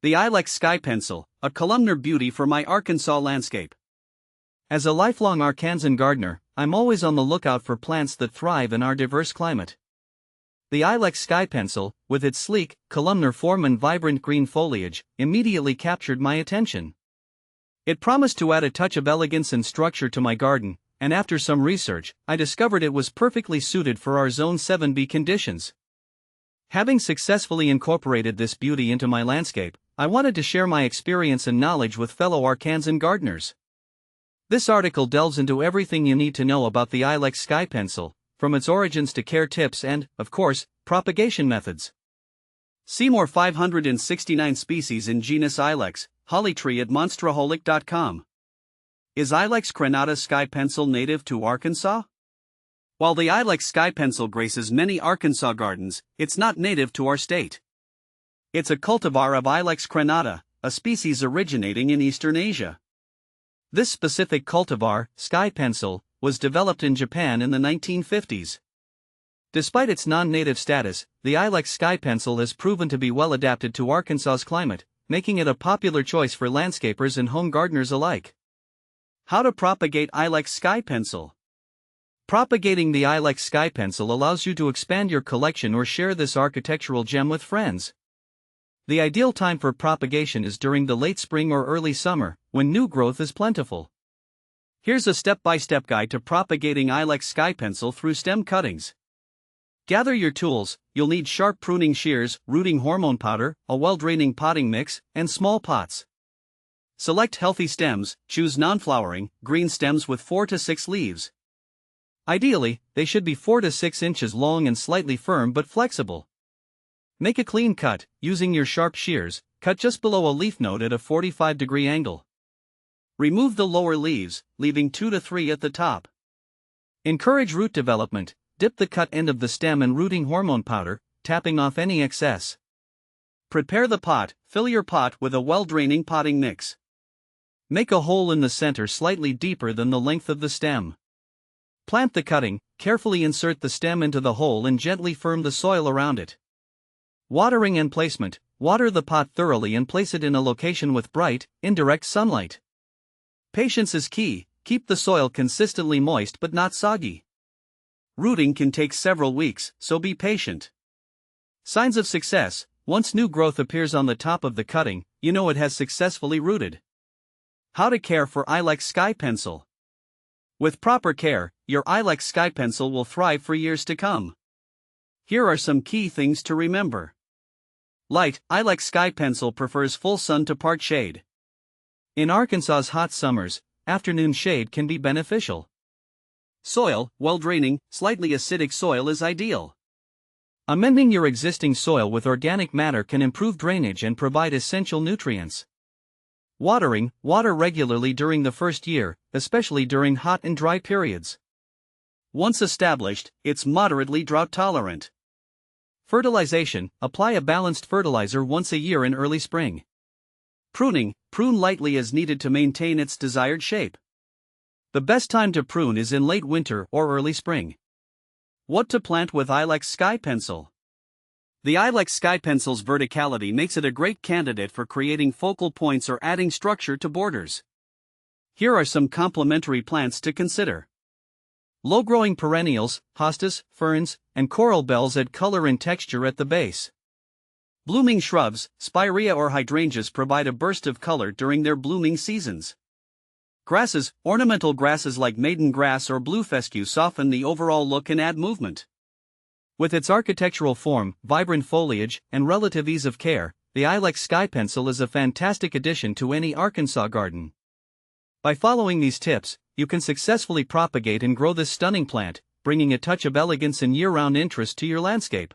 The Ilex Sky Pencil, a columnar beauty for my Arkansas landscape. As a lifelong Arkansan gardener, I'm always on the lookout for plants that thrive in our diverse climate. The Ilex Sky Pencil, with its sleek, columnar form and vibrant green foliage, immediately captured my attention. It promised to add a touch of elegance and structure to my garden, and after some research, I discovered it was perfectly suited for our Zone 7B conditions. Having successfully incorporated this beauty into my landscape, I wanted to share my experience and knowledge with fellow Arkansan gardeners. This article delves into everything you need to know about the Ilex Sky Pencil, from its origins to care tips and, of course, propagation methods. See more 569 species in genus Ilex, holly tree at monstraholic.com. Is Ilex crenata sky pencil native to Arkansas? While the Ilex Sky Pencil graces many Arkansas gardens, it's not native to our state. It's a cultivar of Ilex crenata, a species originating in Eastern Asia. This specific cultivar, sky pencil, was developed in Japan in the 1950s. Despite its non-native status, the Ilex Sky Pencil has proven to be well adapted to Arkansas's climate, making it a popular choice for landscapers and home gardeners alike. How to propagate Ilex Sky Pencil? Propagating the Ilex Sky Pencil allows you to expand your collection or share this architectural gem with friends. The ideal time for propagation is during the late spring or early summer, when new growth is plentiful. Here's a step-by-step guide to propagating Ilex Sky Pencil through stem cuttings. Gather your tools. You'll need sharp pruning shears, rooting hormone powder, a well-draining potting mix, and small pots. Select healthy stems. Choose non-flowering, green stems with 4 to 6 leaves. Ideally, they should be 4 to 6 inches long and slightly firm but flexible. Make a clean cut. Using your sharp shears, cut just below a leaf node at a 45-degree angle. Remove the lower leaves, leaving 2 to 3 at the top. Encourage root development. Dip the cut end of the stem in rooting hormone powder, tapping off any excess. Prepare the pot. Fill your pot with a well-draining potting mix. Make a hole in the center slightly deeper than the length of the stem. Plant the cutting. Carefully insert the stem into the hole and gently firm the soil around it. Watering and placement. Water the pot thoroughly and place it in a location with bright, indirect sunlight. Patience is key. Keep the soil consistently moist but not soggy. Rooting can take several weeks, so be patient. Signs of success. Once new growth appears on the top of the cutting, you know it has successfully rooted. How to care for Ilex Sky Pencil. With proper care, your Ilex Sky Pencil will thrive for years to come. Here are some key things to remember. Light. Ilex Sky Pencil prefers full sun to part shade. In Arkansas's hot summers, afternoon shade can be beneficial. Soil. Well-draining, slightly acidic soil is ideal. Amending your existing soil with organic matter can improve drainage and provide essential nutrients. Watering. Water regularly during the first year, especially during hot and dry periods. Once established, it's moderately drought-tolerant. Fertilization. Apply a balanced fertilizer once a year in early spring. Pruning. Prune lightly as needed to maintain its desired shape. The best time to prune is in late winter or early spring. What to plant with Ilex Sky Pencil? The Ilex Sky Pencil's verticality makes it a great candidate for creating focal points or adding structure to borders. Here are some complementary plants to consider. Low-growing perennials, hostas, ferns, and coral bells add color and texture at the base. Blooming shrubs, spirea or hydrangeas provide a burst of color during their blooming seasons. Grasses. Ornamental grasses like maiden grass or blue fescue soften the overall look and add movement. With its architectural form, vibrant foliage, and relative ease of care, the Ilex Sky Pencil is a fantastic addition to any Arkansas garden. By following these tips, you can successfully propagate and grow this stunning plant, bringing a touch of elegance and year-round interest to your landscape.